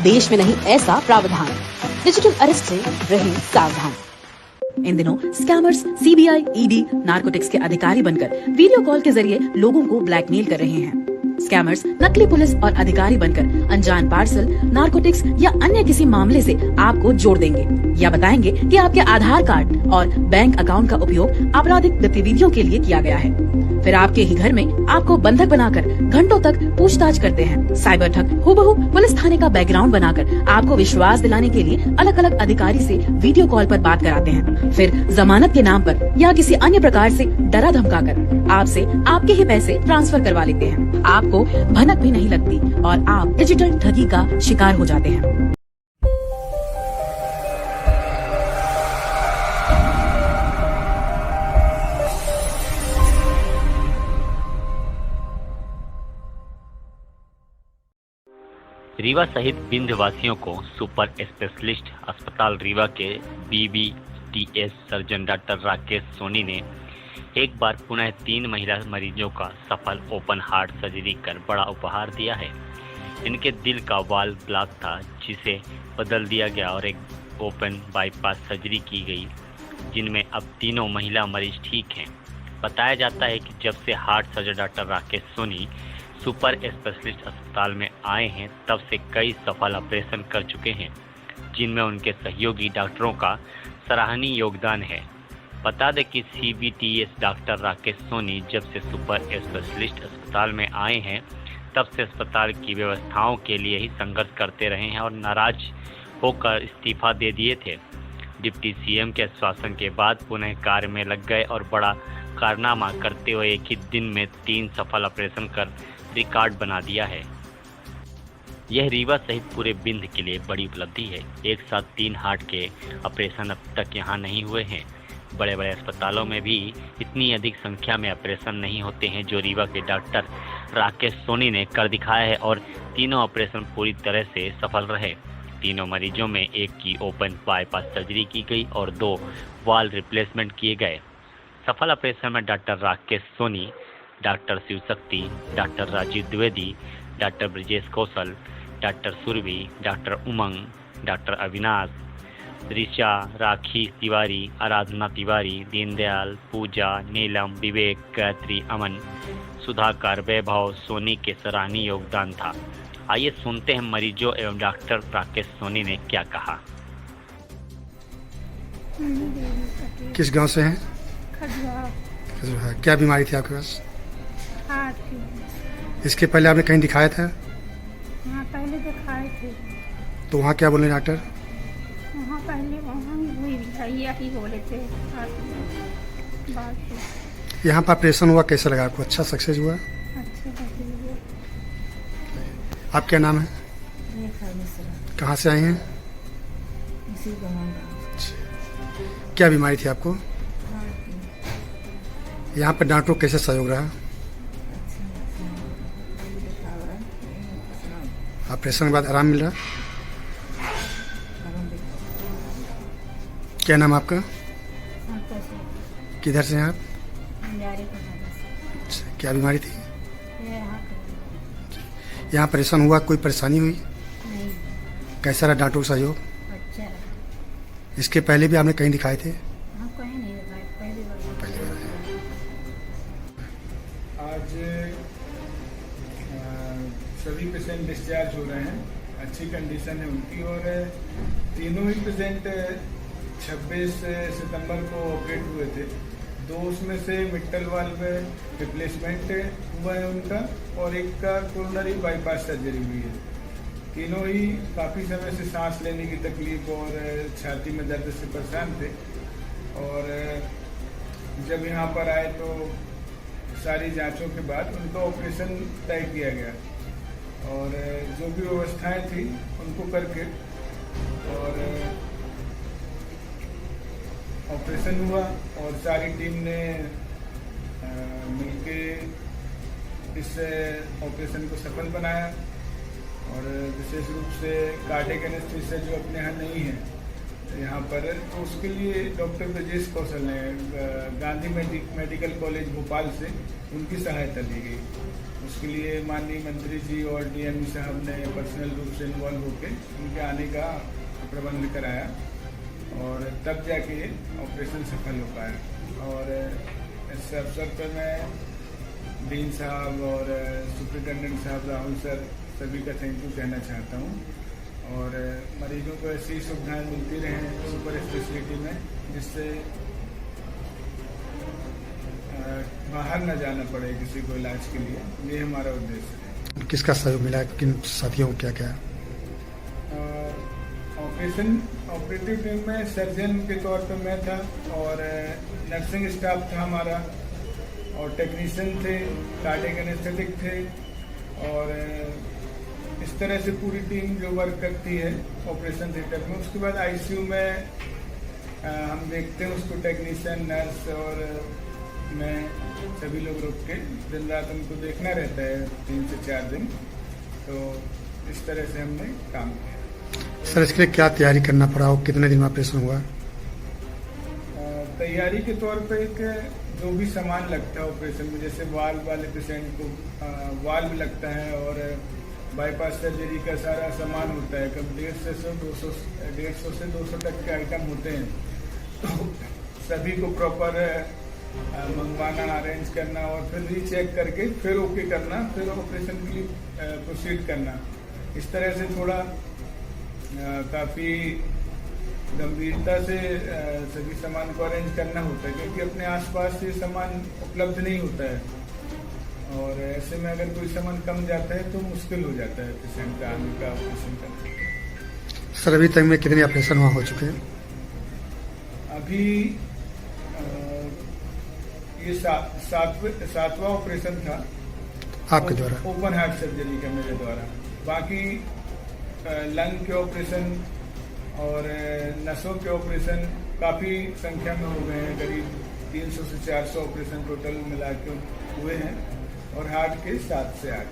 देश में नहीं ऐसा प्रावधान। डिजिटल अरेस्ट से रहे सावधान। इन दिनों स्कैमर्स सीबीआई, ईडी, नारकोटिक्स के अधिकारी बनकर वीडियो कॉल के जरिए लोगों को ब्लैकमेल कर रहे हैं। स्कैमर्स नकली पुलिस और अधिकारी बनकर अनजान पार्सल, नारकोटिक्स या अन्य किसी मामले से आपको जोड़ देंगे या बताएंगे कि आपके आधार कार्ड और बैंक अकाउंट का उपयोग आपराधिक गतिविधियों के लिए किया गया है। फिर आपके ही घर में आपको बंधक बनाकर घंटों तक पूछताछ करते हैं। साइबर ठग हूबहू पुलिस थाने का बैकग्राउंड बनाकर आपको विश्वास दिलाने के लिए अलग अलग अधिकारी से वीडियो कॉल पर बात कराते हैं। फिर जमानत के नाम पर या किसी अन्य प्रकार से डरा धमकाकर आपसे आपके ही पैसे ट्रांसफर करवा लेते हैं। आपको भनक भी नहीं लगती और आप डिजिटल ठगी का शिकार हो जाते हैं। रीवा सहित विंध्यवासियों को सुपर स्पेशलिस्ट अस्पताल रीवा के BBTS surgeon doctor Rakesh Soni ने एक बार पुनः 3 महिला मरीजों का सफल ओपन हार्ट सर्जरी कर बड़ा उपहार दिया है। इनके दिल का वाल्व ब्लॉक था, जिसे बदल दिया गया और एक ओपन बाईपास सर्जरी की गई, जिनमें अब तीनों महिला मरीज ठीक हैं। बताया जाता है कि जब से heart surgeon doctor Rakesh Soni super specialist अस्पताल में आए हैं, तब से कई सफल ऑपरेशन कर चुके हैं, जिनमें उनके सहयोगी डॉक्टरों का सराहनीय योगदान है। बता दें कि CBTS डॉक्टर राकेश सोनी जब से सुपर स्पेशलिस्ट अस्पताल में आए हैं, तब से अस्पताल की व्यवस्थाओं के लिए ही संघर्ष करते रहे हैं और नाराज होकर इस्तीफा दे दिए थे। डिप्टी CM के आश्वासन के बाद पुनः कार्य में लग गए और बड़ा कारनामा करते हुए एक ही दिन में 3 सफल ऑपरेशन कर रिकॉर्ड बना दिया है। यह रीवा सहित पूरे विंध्य के लिए बड़ी उपलब्धि है। एक साथ 3 हार्ट के ऑपरेशन अब तक यहाँ नहीं हुए हैं। बड़े बड़े अस्पतालों में भी इतनी अधिक संख्या में ऑपरेशन नहीं होते हैं जो रीवा के डॉक्टर राकेश सोनी ने कर दिखाया है और तीनों ऑपरेशन पूरी तरह से सफल रहे। तीनों मरीजों में एक की ओपन बाईपास सर्जरी की गई और 2 वाल्व रिप्लेसमेंट किए गए। सफल ऑपरेशन में doctor Rakesh Soni, doctor Shivshakti, doctor Rajeev Dwivedi, doctor Brajesh Kaushal, doctor Surabhi, doctor Umang, doctor Avinash, Richa, Rakhi Tiwari, Aradhana Tiwari, Deendayal, Pooja, Neelam, Vivek, Gayatri, Aman, Sudhakar, Vaibhav, Soni के सराहनीय योगदान था। आइए सुनते हैं मरीजों एवं डॉक्टर राकेश सोनी ने क्या कहा। किस गांव से हैं? खजुआ। क्या बीमारी थी आपके पास? हार्ट की। इसके पहले आपने कहीं दिखाया था? हाँ, पहले दिखाए थे। तो वहाँ क्या बोले डॉक्टर? वहाँ पहले वही भैया ही बोले थे बात। यहाँ पर ऑपरेशन हुआ, कैसा लगा आपको? अच्छा सक्सेस हुआ? अच्छा लगे। आप क्या नाम है? कहाँ से आए हैं? क्या बीमारी थी आपको? यहाँ पर डॉक्टर कैसे सहयोग रहा? ऑपरेशन के बाद आराम मिल रहा? क्या नाम आपका? किधर से हैं आप? अच्छा, क्या बीमारी थी? यहाँ ऑपरेशन हुआ, कोई परेशानी हुई? कैसा रहा डॉक्टर का सहयोग? इसके पहले भी आपने कहीं दिखाए थे? आज सभी पेशेंट डिस्चार्ज हो रहे हैं, अच्छी कंडीशन है उनकी और तीनों ही पेशेंट 26 सितंबर को ऑपरेट हुए थे। 2 उसमें से मिट्टल वाल्व रिप्लेसमेंट हुआ है उनका और एक का कोरोनरी बाईपास सर्जरी हुई है। तीनों ही काफ़ी समय से सांस लेने की तकलीफ और छाती में दर्द से परेशान थे और जब यहाँ पर आए तो सारी जांचों के बाद उनका ऑपरेशन तय किया गया और जो भी व्यवस्थाएं थी उनको करके और ऑपरेशन हुआ और सारी टीम ने मिलके इस ऑपरेशन को सफल बनाया और विशेष रूप से कार्डियक एनेस्थीसिया जो अपने यहाँ नहीं है यहाँ पर, तो उसके लिए डॉक्टर ब्रजेश कौशल ने गांधी मेडिकल कॉलेज भोपाल से उनकी सहायता ली गई। उसके लिए माननीय मंत्री जी और डीएम साहब ने पर्सनल रूप से इन्वॉल्व होकर उनके आने का प्रबंध कराया और तब जाके ऑपरेशन सफल हो पाया। और इस अवसर पर मैं डीन साहब और सुप्रिंटेंडेंट साहब राहुल सर सभी का थैंक यू कहना चाहता हूँ और मरीजों को ऐसी सुविधाएं मिलती रहें सुपर स्पेशलिटी में, जिससे बाहर न जाना पड़े किसी को इलाज के लिए। ये हमारा उद्देश्य है। किसका सहयोग मिला, किन साथियों को क्या क्या? ऑपरेटिव टीम में सर्जन के तौर पर मैं था और नर्सिंग स्टाफ था हमारा और टेक्नीशियन थे, कार्डियक एनेस्थेटिक थे और इस तरह से पूरी टीम जो वर्क करती है ऑपरेशन थिएटर में। उसके बाद आईसीयू में हम देखते हैं उसको, टेक्नीशियन, नर्स और मैं सभी लोग रुक के दिन रात उनको देखना रहता है 3 से 4 दिन। तो इस तरह से हमने काम किया। सर, इसके लिए क्या तैयारी करना पड़ा और कितने दिन में ऑपरेशन हुआ? तैयारी के तौर पे एक जो भी सामान लगता है ऑपरेशन में, जैसे वाल्व वाले पेशेंट को वाल्व लगता है और बाईपास सर्जरी का सारा सामान होता है, कब 150 से 200 तक के आइटम होते हैं, तो सभी को प्रॉपर मंगवाना, अरेंज करना और फिर रीचेक करके फिर ओके करना, फिर ऑपरेशन के लिए प्रोसीड करना। इस तरह से थोड़ा काफ़ी गंभीरता से सभी सामान को अरेंज करना होता है, क्योंकि अपने आसपास ये सामान उपलब्ध नहीं होता है और ऐसे में अगर कोई सामान कम जाता है तो मुश्किल हो जाता है पेशेंट का आने का ऑपरेशन करना। सर, अभी तक में कितने ऑपरेशन वहाँ हो चुके हैं? अभी ये सातवां ऑपरेशन था आपके द्वारा? ओपन हार्ट सर्जरी का मेरे द्वारा। बाकी लंग के ऑपरेशन और नसों के ऑपरेशन काफ़ी संख्या में हो गए हैं, करीब 300 से 400 ऑपरेशन टोटल मिला के हुए हैं और हार्ट के 7 से 8।